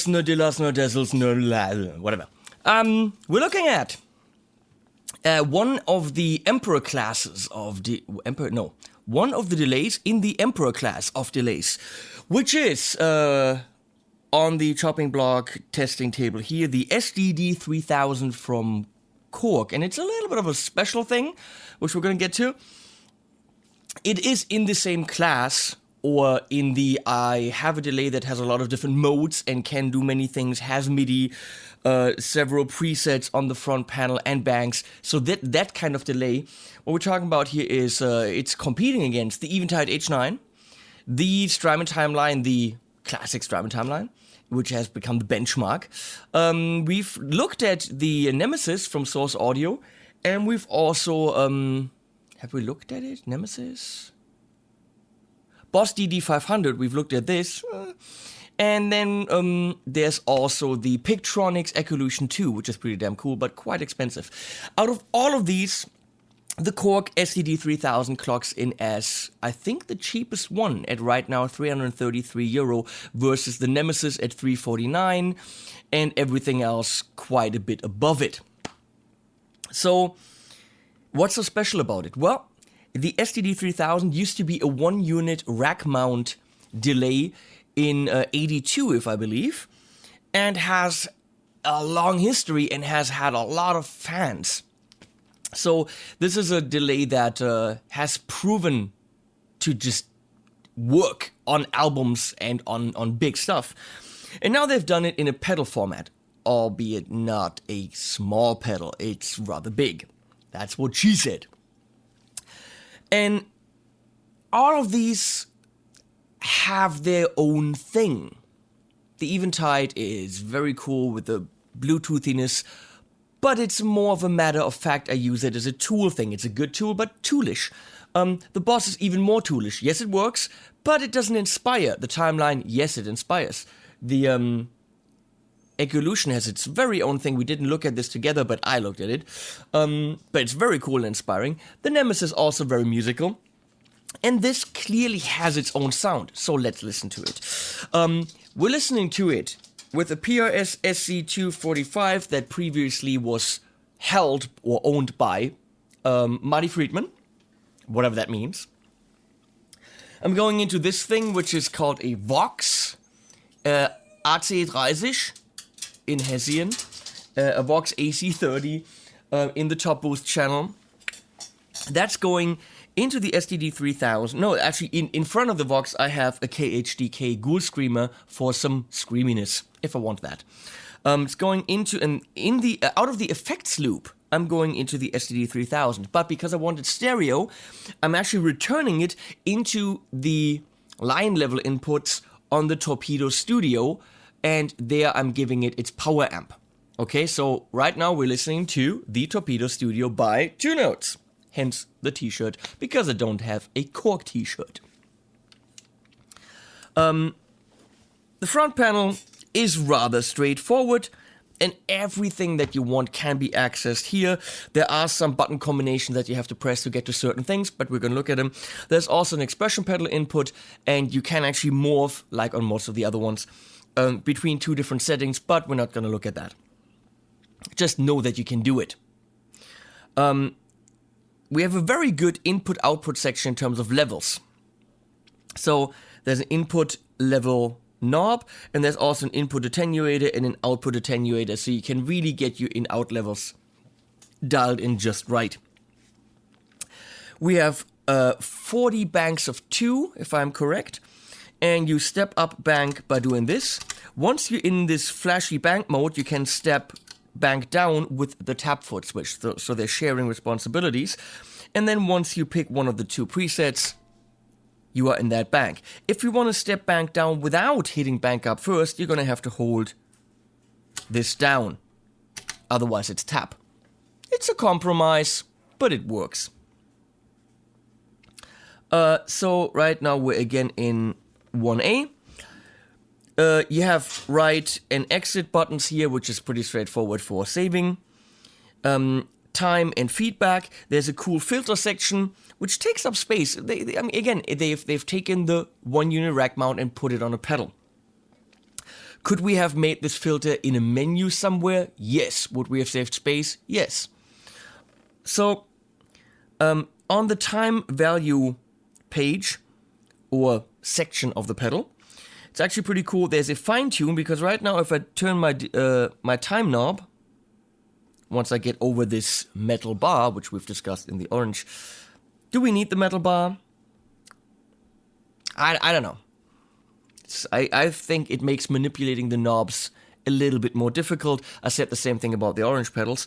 nerds, nerdillas, nerdessels, whatever. We're looking at one of the Emperor classes of one of the delays in the Emperor class of delays, which is on the chopping block testing table here, the SDD-3000 from Korg, and it's a little bit of a special thing, which we're going to get to. It is in the same class, or in the I have a delay that has a lot of different modes and can do many things, has MIDI, several presets on the front panel and banks, so that kind of delay. What we're talking about here is it's competing against the Eventide H9, the Strymon timeline, the classic Strymon timeline, which has become the benchmark. We've looked at the Nemesis from Source Audio, and we've also, have we looked at it? Nemesis? Boss DD-500, we've looked at this. And then there's also the Pictronics Ecolution 2, which is pretty damn cool, but quite expensive. Out of all of these, the Korg SDD-3000 clocks in as, I think, the cheapest one at right now €333 versus the Nemesis at $349, and everything else quite a bit above it. So, what's so special about it? Well, the SDD-3000 used to be a 1-unit rack mount delay in 82, if I believe, and has a long history and has had a lot of fans. So this is a delay that has proven to just work on albums and on big stuff. And now they've done it in a pedal format, albeit not a small pedal, it's rather big. That's what she said. And all of these have their own thing. The Eventide is very cool with the Bluetoothiness, but it's more of a matter of fact I use it as a tool thing. It's a good tool, but toolish. The Boss is even more toolish. Yes, it works, but it doesn't inspire. The Timeline, yes, it inspires. The Ecolution has its very own thing. We didn't look at this together, but I looked at it. But it's very cool and inspiring. The Nemesis also very musical. And this clearly has its own sound, so let's listen to it. We're listening to it with a PRS SC245 that previously was held or owned by Marty Friedman, whatever that means. I'm going into this thing, which is called a Vox AC30 in Hessian, a Vox AC30 in the Top Boost channel. That's going into the SDD-3000. No, actually, in front of the Vox, I have a KHDK Ghoul Screamer for some screaminess, if I want that. It's going into, out of the effects loop, I'm going into the SDD-3000. But because I wanted stereo, I'm actually returning it into the line level inputs on the Torpedo Studio, and there I'm giving it its power amp. Okay, so right now we're listening to the Torpedo Studio by 2 Notes. Hence the t-shirt, because I don't have a Korg t-shirt. The front panel is rather straightforward, and everything that you want can be accessed here. There are some button combinations that you have to press to get to certain things, but we're going to look at them. There's also an expression pedal input, and you can actually morph, like on most of the other ones, between 2 different settings, but we're not going to look at that. Just know that you can do it. We have a very good input-output section in terms of levels. So there's an input level knob, and there's also an input attenuator and an output attenuator, so you can really get your in-out levels dialed in just right. We have 40 banks of 2, if I'm correct, and you step up bank by doing this. Once you're in this flashy bank mode, you can step bank down with the tap foot switch, so they're sharing responsibilities. And then once you pick one of the 2 presets, you are in that bank. If you want to step bank down without hitting bank up first, you're going to have to hold this down. Otherwise it's tap. It's a compromise, but it works. So right now we're again in 1A. You have write and exit buttons here, which is pretty straightforward for saving. Time and feedback. There's a cool filter section, which takes up space. They've taken the 1-unit rack mount and put it on a pedal. Could we have made this filter in a menu somewhere? Yes. Would we have saved space? Yes. So, on the time value page or section of the pedal, it's actually pretty cool. There's a fine tune, because right now if I turn my time knob, once I get over this metal bar, which we've discussed in the orange, do we need the metal bar? I don't know. I think it makes manipulating the knobs a little bit more difficult. I said the same thing about the orange pedals.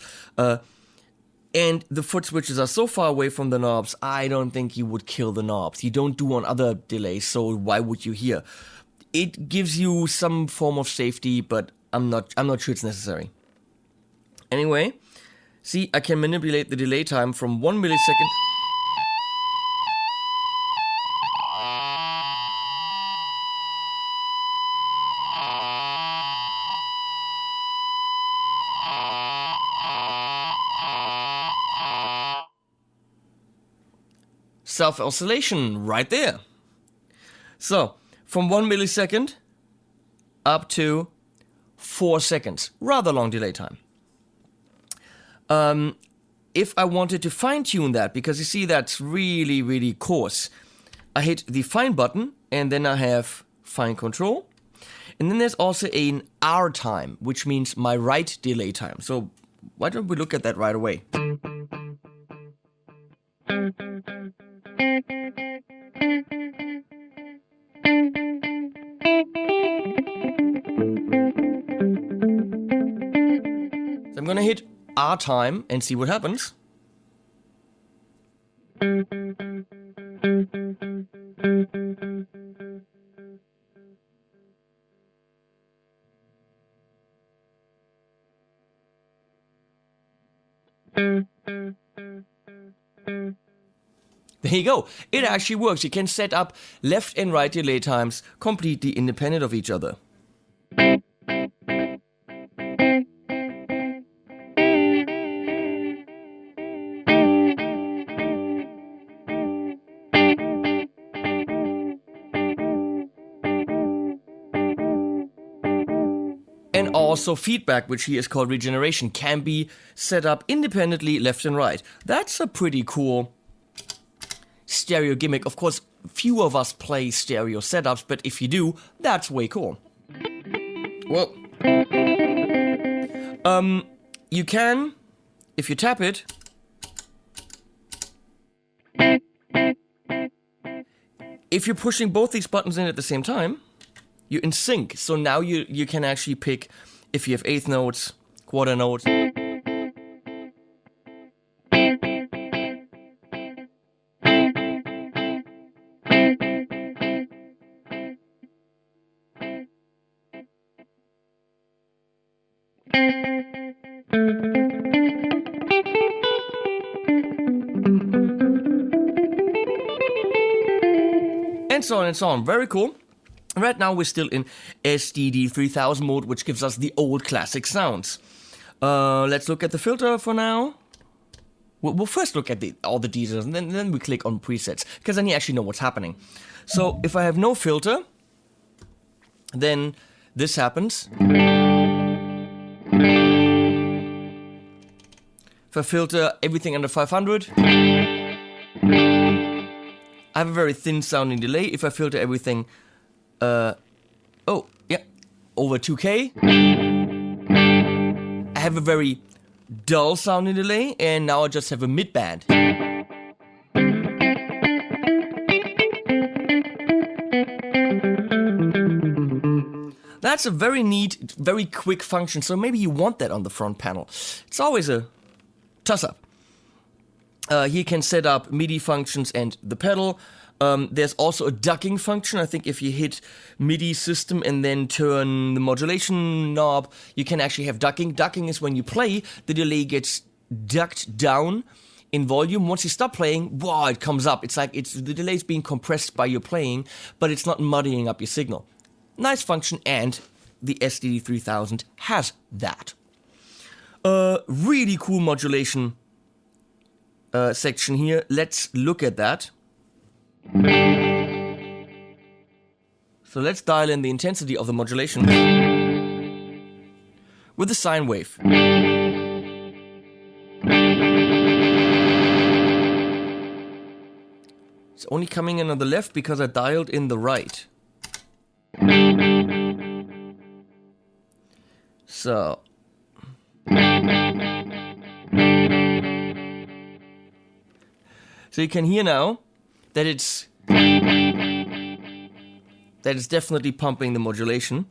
And the foot switches are so far away from the knobs, I don't think you would kill the knobs. You don't do on other delays, so why would you here? It gives you some form of safety, but I'm not sure it's necessary. Anyway, see, I can manipulate the delay time from 1 millisecond. Self-oscillation right there. So, from 1 millisecond up to 4 seconds. Rather long delay time. If I wanted to fine-tune that, because you see that's really, really coarse, I hit the fine button, and then I have fine control. And then there's also an R time, which means my right delay time. So why don't we look at that right away? So I'm gonna hit R time and see what happens. There you go. It actually works. You can set up left and right delay times completely independent of each other. And also feedback, which here is called regeneration, can be set up independently left and right. That's a pretty cool stereo gimmick. Of course, few of us play stereo setups, but if you do, that's way cool. Well, you can, if you tap it, if you're pushing both these buttons in at the same time, you're in sync. So now you can actually pick if you have eighth notes, quarter notes. And so on and so on. Very cool. Right now we're still in SDD-3000 mode, which gives us the old classic sounds. Let's look at the filter for now. We'll first look at all the details, and then we click on presets, because then you actually know what's happening. So if I have no filter, then this happens. If I filter everything under 500, I have a very thin sounding delay. If I filter everything over 2K, I have a very dull sounding delay, and now I just have a mid-band. That's a very neat, very quick function, so maybe you want that on the front panel. It's always a toss-up. Here you can set up MIDI functions and the pedal. There's also a ducking function. I think if you hit MIDI system and then turn the modulation knob, you can actually have ducking. Ducking is when you play, the delay gets ducked down in volume. Once you stop playing, wow, it comes up. It's like the delay is being compressed by your playing, but it's not muddying up your signal. Nice function, and the SDD-3000 has that. Really cool modulation section here. Let's look at that. So let's dial in the intensity of the modulation. with a sine wave. It's only coming in on the left because I dialed in the right. So you can hear now that it's definitely pumping the modulation.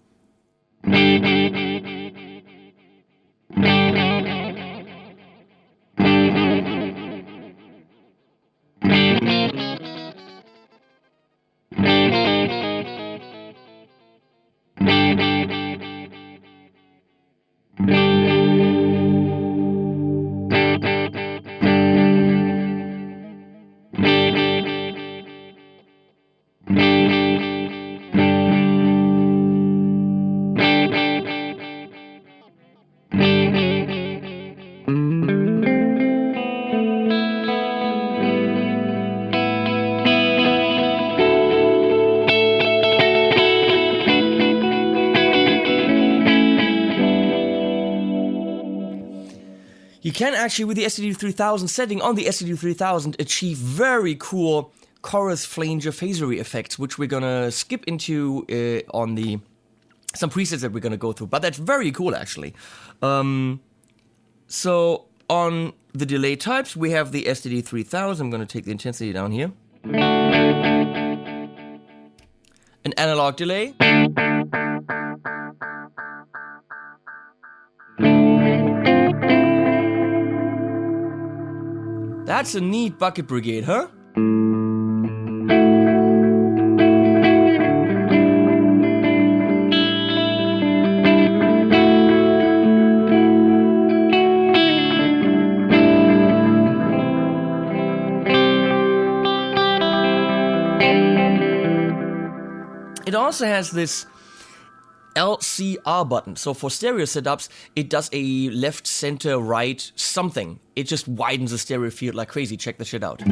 You can actually, with the SDD-3000 setting on the SDD-3000, achieve very cool chorus flanger phasery effects, which we're gonna skip into on some presets that we're gonna go through. But that's very cool, actually. So on the delay types, we have the SDD-3000. I'm gonna take the intensity down here. An analog delay. That's a neat bucket brigade, huh? It also has this LCR button. So for stereo setups, it does a left, center, right, something. It just widens the stereo field like crazy. Check the shit out.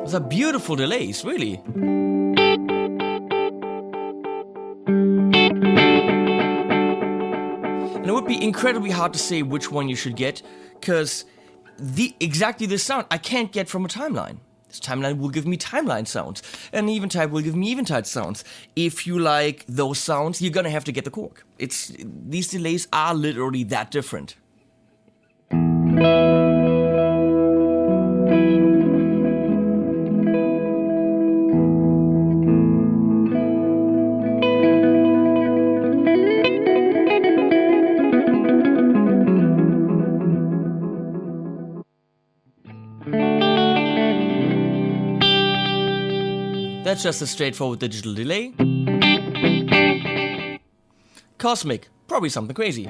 Those are beautiful delays, really. And it would be incredibly hard to say which one you should get, because exactly this sound I can't get from a timeline. This timeline will give me timeline sounds, and Eventide will give me Eventide sounds. If you like those sounds, you're gonna have to get the Korg. These delays are literally that different. That's just a straightforward digital delay. Cosmic, probably something crazy.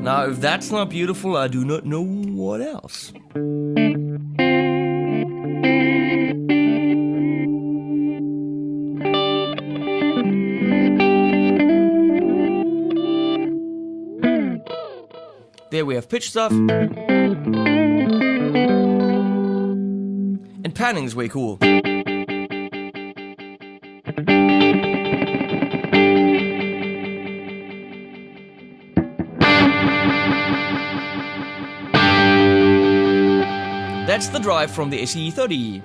Now, if that's not beautiful, I do not know what else. There we have pitch stuff. And panning is way cool. That's the drive from the ACE30.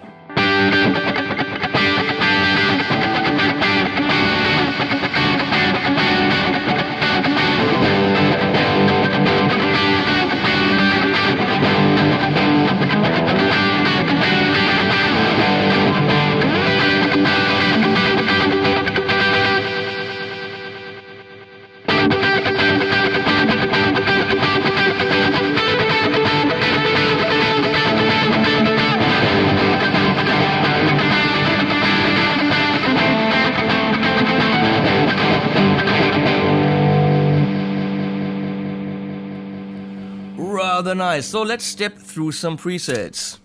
Rather nice. So let's step through some presets.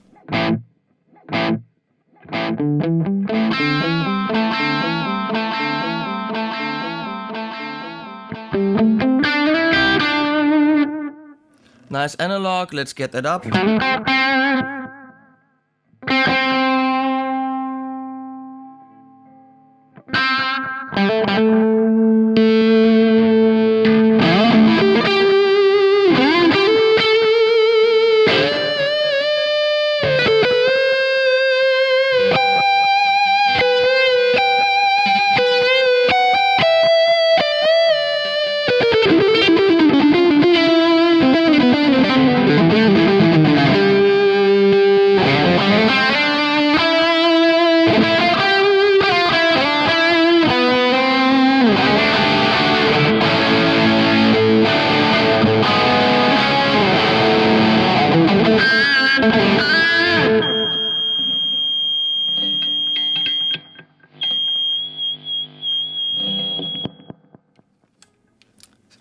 Nice analog. Let's get that up.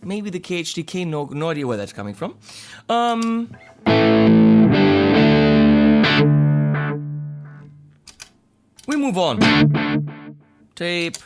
Maybe the KHDK, no idea where that's coming from. We move on. Tape.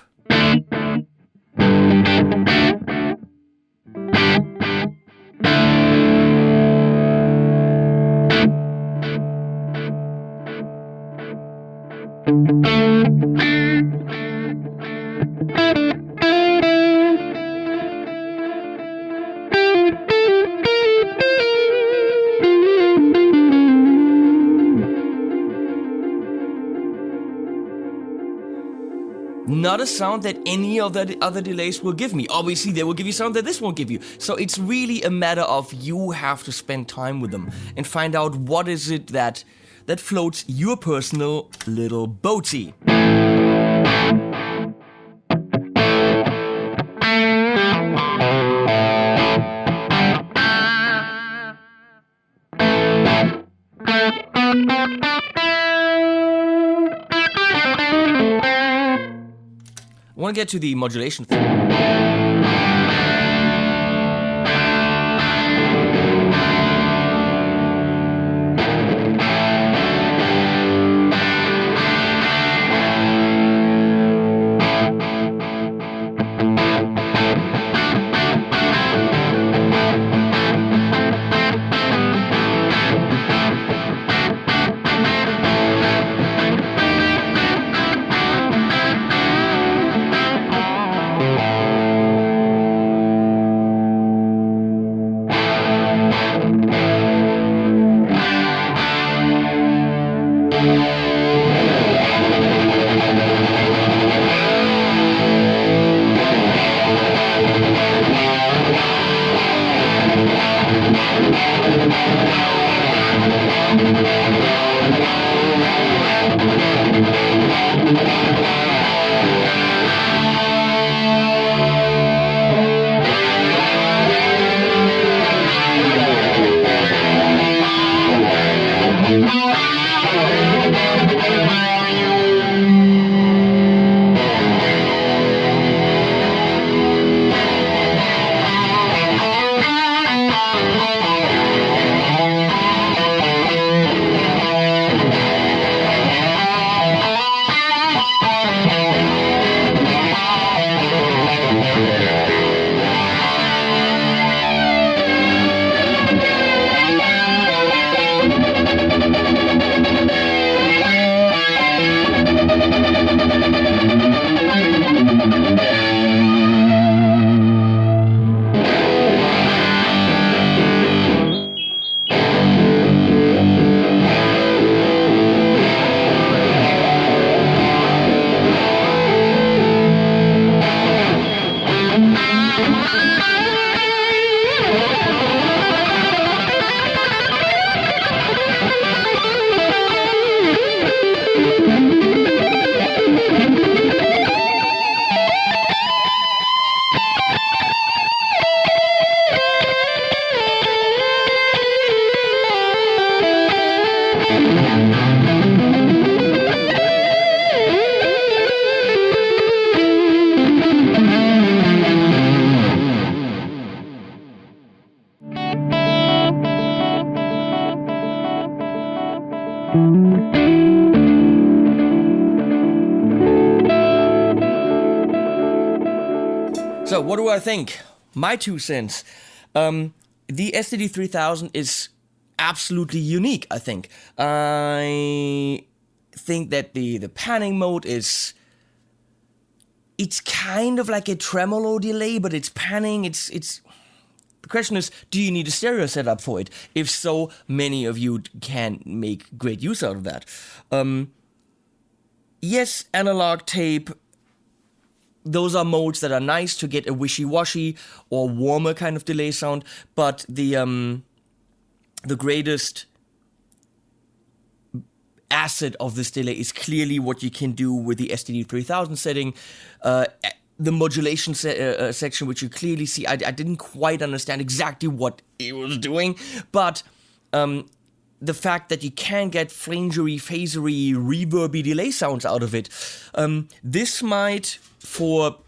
Not a sound that any of the other delays will give me. Obviously, they will give you sound that this won't give you. So it's really a matter of you have to spend time with them and find out what is it that floats your personal little boaty. I want to get to the modulation thing. So what do I think? My 2 cents. The SDD-3000 is absolutely unique, I think. I think that the panning mode is... It's kind of like a tremolo delay, but it's panning, it's... The question is, do you need a stereo setup for it? If so, many of you can make great use out of that. Yes, analog tape... Those are modes that are nice to get a wishy-washy or warmer kind of delay sound, but the greatest asset of this delay is clearly what you can do with the SDD-3000 setting. The modulation section, which you clearly see, I didn't quite understand exactly what it was doing, but the fact that you can get flangery, phasery, reverby delay sounds out of it, this might, for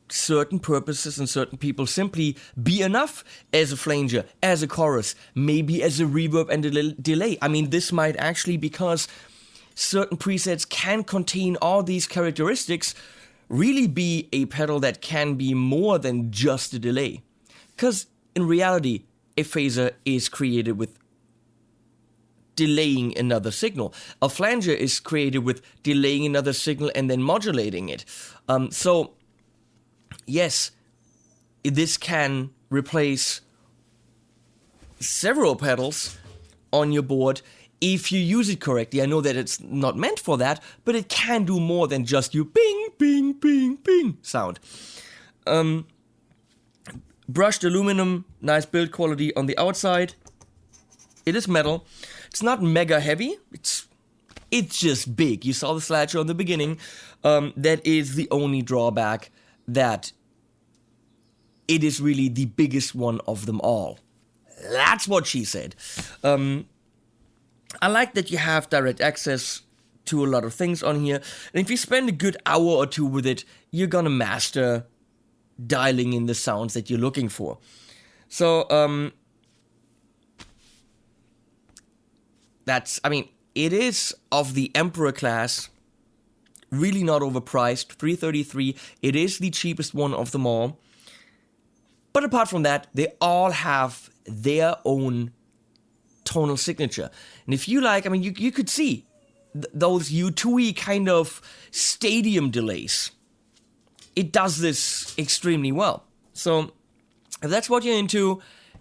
certain purposes and certain people, simply be enough as a flanger, as a chorus, maybe as a reverb and a delay. I mean, this might actually, because certain presets can contain all these characteristics, really be a pedal that can be more than just a delay. Because in reality, a phaser is created with delaying another signal. A flanger is created with delaying another signal and then modulating it. So, yes, this can replace several pedals on your board if you use it correctly. I know that it's not meant for that, but it can do more than just your bing, bing, bing, bing sound. Brushed aluminum, nice build quality on the outside. It is metal. It's not mega heavy. It's just big. You saw the slasher on the beginning. That is the only drawback, that it is really the biggest one of them all. That's what she said. I like that you have direct access to a lot of things on here. And if you spend a good hour or two with it, you're gonna master dialing in the sounds that you're looking for. So, it is of the Emperor class, really not overpriced, $333. It is the cheapest one of them all. But apart from that, they all have their own tonal signature. And if you like, you could see those U2-y kind of stadium delays. It does this extremely well. So, if that's what you're into,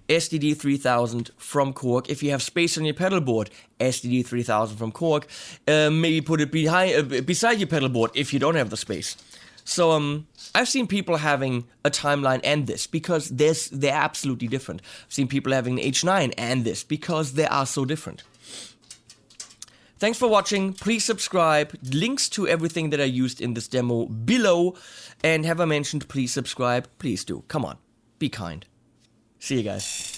SDD-3000 from Korg. If you have space on your pedal board, SDD-3000 from Korg. Maybe put it beside your pedal board if you don't have the space. So, I've seen people having a timeline and this, because they're absolutely different. I've seen people having an H9 and this, because they are so different. Thanks for watching. Please subscribe. Links to everything that I used in this demo below. And have I mentioned please subscribe? Please do. Come on. Be kind. See you guys.